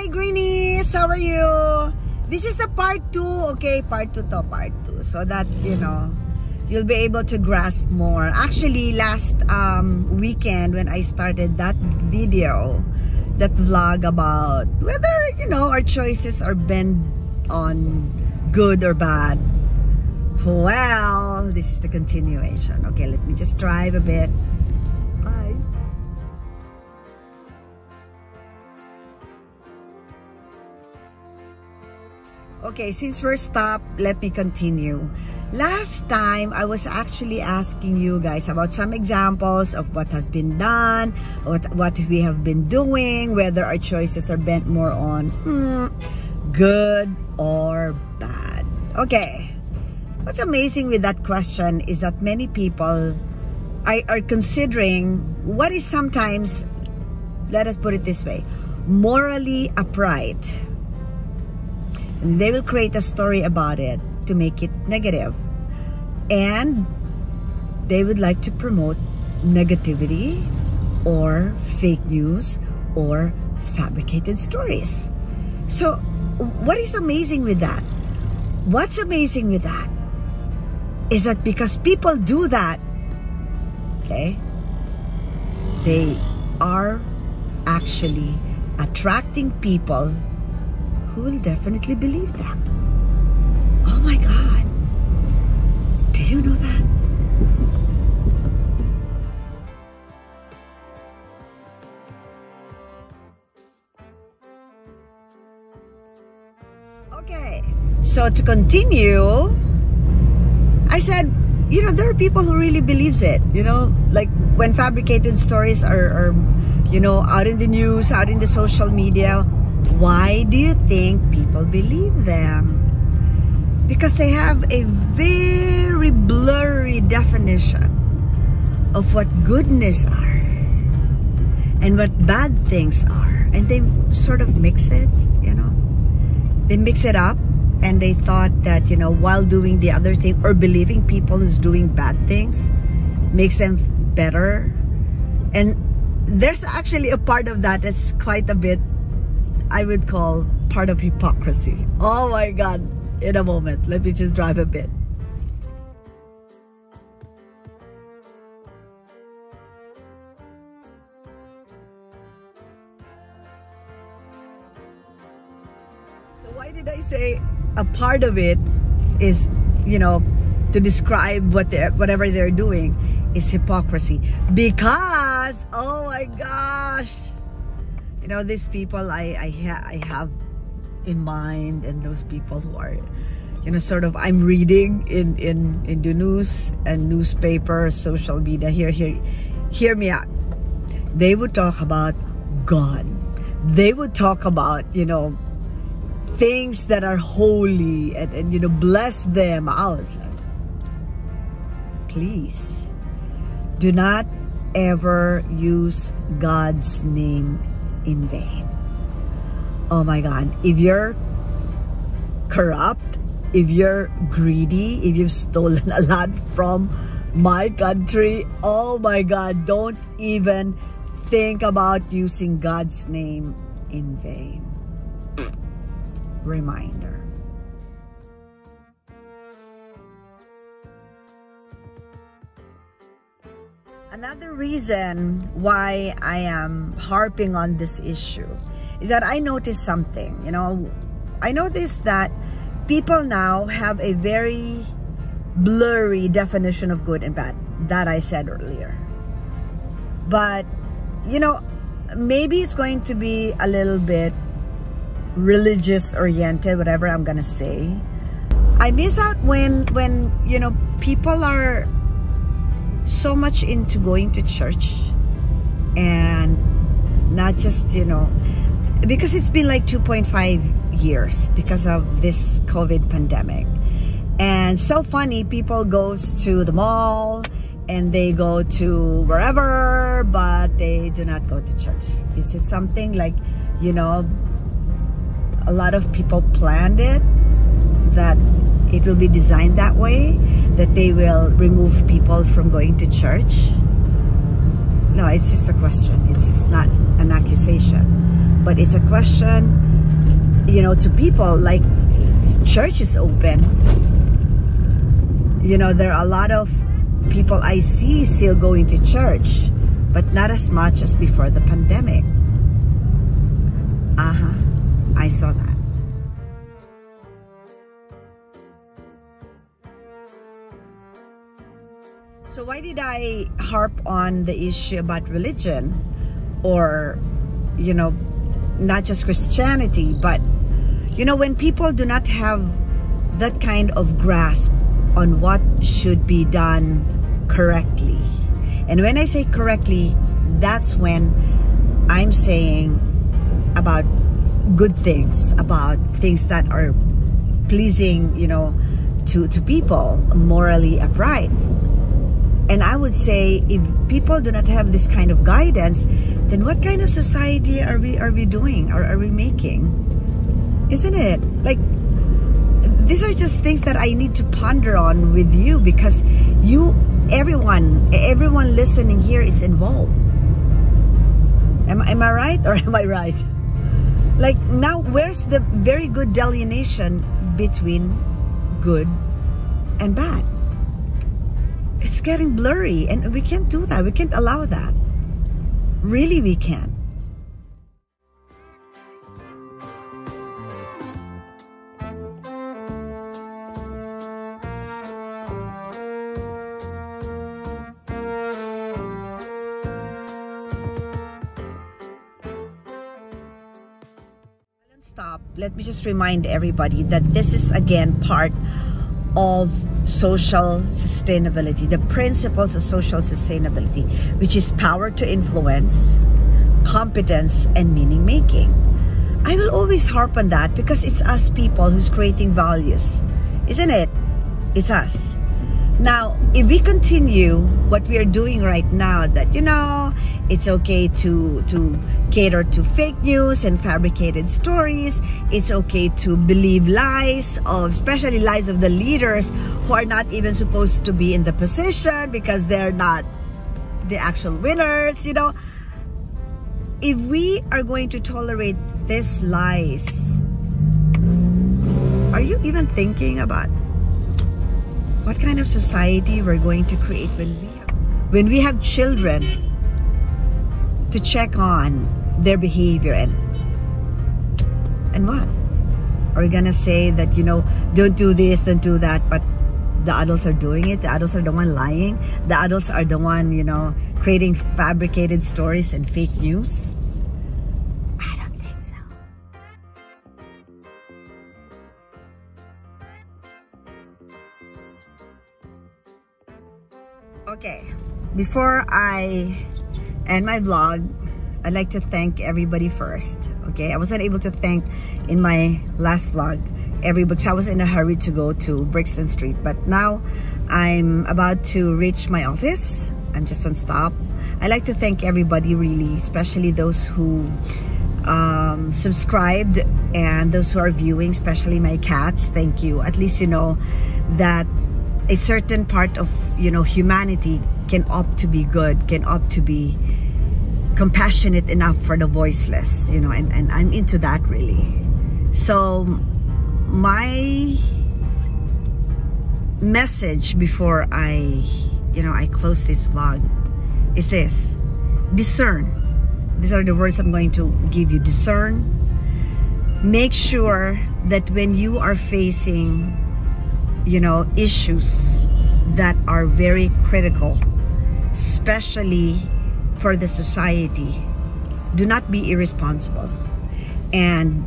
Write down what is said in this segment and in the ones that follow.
Hi Greenies! How are you? This is the part 2, okay? Part 2 to part 2. So that, you know, you'll be able to grasp more. Actually, last weekend when I started that video, that vlog about whether, you know, our choices are bent on good or bad. Well, this is the continuation. Okay, let me just drive a bit. Bye. Okay, since we're stopped, let me continue. Last time, I was actually asking you guys about some examples of what has been done, what we have been doing, whether our choices are bent more on good or bad. Okay, what's amazing with that question is that many people are considering what is sometimes, let us put it this way, morally upright. And they will create a story about it to make it negative. And they would like to promote negativity or fake news or fabricated stories. So what is amazing with that? What's amazing with that is that because people do that, okay, they are actually attracting people who will definitely believe them. Oh my God. Do you know that? Okay, so to continue, I said, you know, there are people who really believes it, you know, like when fabricated stories are you know, out in the news, out in the social media. Why do you think people believe them? Because they have a very blurry definition of what goodness are and what bad things are. And they sort of mix it, you know. They mix it up and they thought that, you know, while doing the other thing or believing people who's doing bad things makes them better. And there's actually a part of that that's quite a bit, I would call part of hypocrisy. Oh my God. In a moment, let me just drive a bit. So why did I say a part of it is, you know, to describe whatever they're doing is hypocrisy? Because, oh my gosh, you know, these people I have in mind, and those people who are, you know, sort of, I'm reading in the news and newspaper, social media, hear me out. They would talk about God. They would talk about, you know, things that are holy and you know, bless them. I was like, please do not ever use God's name in vain. Oh my God, if you're corrupt, if you're greedy, if you've stolen a lot from my country, oh my God, don't even think about using God's name in vain. Reminder. Another reason why I am harping on this issue is that I noticed something, you know. I noticed that people now have a very blurry definition of good and bad, that I said earlier. But, you know, maybe it's going to be a little bit religious oriented, whatever I'm gonna say. I miss out when you know, people are so much into going to church and not just, you know, because it's been like 2.5 years because of this COVID pandemic. And so funny, people goes to the mall and they go to wherever, but they do not go to church. Is it something like, you know, a lot of people planned it, that it will be designed that way, that they will remove people from going to church? No, it's just a question. It's not an accusation, but it's a question you know, to people, like church is open. You know, there are a lot of people I see still going to church, but not as much as before the pandemic. I saw that. So why did I harp on the issue about religion, or, you know, not just Christianity, but, you know, when people do not have that kind of grasp on what should be done correctly. And when I say correctly, that's when I'm saying about good things, about things that are pleasing, you know, to people, morally upright. And I would say, if people do not have this kind of guidance, then what kind of society are we doing, or are we making? Isn't it? Like, these are just things that I need to ponder on with you, because everyone listening here is involved. Am I right, or am I right? Like, now, where's the very good delineation between good and bad? It's getting blurry, and we can't do that. We can't allow that. Really, we can't. Stop. Let me just remind everybody that this is again part of social sustainability, the principles of social sustainability, which is power to influence, competence, and meaning making. I will always harp on that, because it's us people who's creating values, isn't it? It's us. Now, if we continue what we are doing right now, that, you know, it's okay to cater to fake news and fabricated stories. It's okay to believe lies, especially lies of the leaders who are not even supposed to be in the position because they're not the actual winners, you know. If we are going to tolerate these lies, are you even thinking about what kind of society we're going to create when we have children to check on their behavior? And what? Are we gonna say that, you know, don't do this, don't do that, but the adults are doing it? The adults are the one lying? The adults are the one, you know, creating fabricated stories and fake news? I don't think so. Okay, before I end my vlog, I'd like to thank everybody first. Okay, I wasn't able to thank in my last vlog everybody. I was in a hurry to go to Brixton Street, but now I'm about to reach my office. I'm just on stop. I'd like to thank everybody, really, especially those who subscribed and those who are viewing, especially my cats. Thank you. At least you know that a certain part of, you know, humanity can opt to be good, can opt to be compassionate enough for the voiceless, you know, and I'm into that, really. So my message before I close this vlog is this: discern. These are the words I'm going to give you. Discern. Make sure that when you are facing, you know, issues that are very critical, especially for the society, do not be irresponsible. And,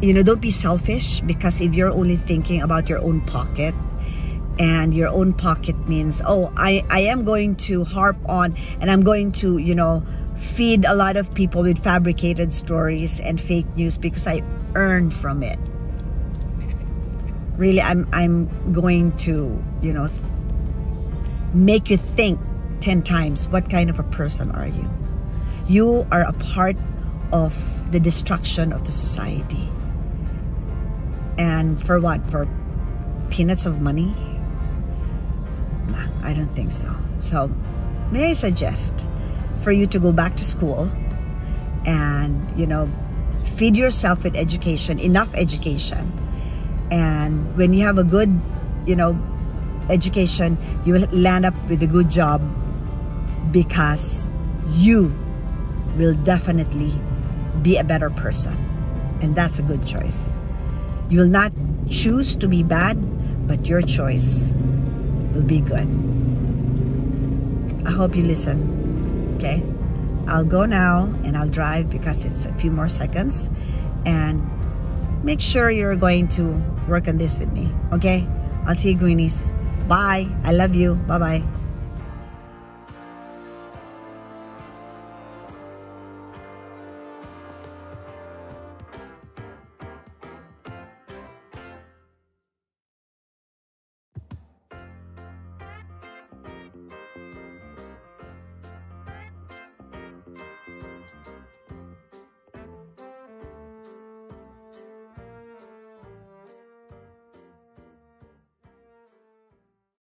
you know, don't be selfish, because if you're only thinking about your own pocket, and your own pocket means, oh, I am going to harp on and I'm going to, you know, feed a lot of people with fabricated stories and fake news because I earn from it. Really, I'm going to, you know, make you think 10 times, what kind of a person are you? You are a part of the destruction of the society. And for what? For peanuts of money? Nah, I don't think so. So, may I suggest for you to go back to school and, you know, feed yourself with education, enough education. And when you have a good, you know, education, you will land up with a good job, because you will definitely be a better person. And that's a good choice. You will not choose to be bad, but your choice will be good. I hope you listen, okay? I'll go now and I'll drive because it's a few more seconds. And make sure you're going to work on this with me, okay? I'll see you, greenies. Bye. I love you. Bye-bye.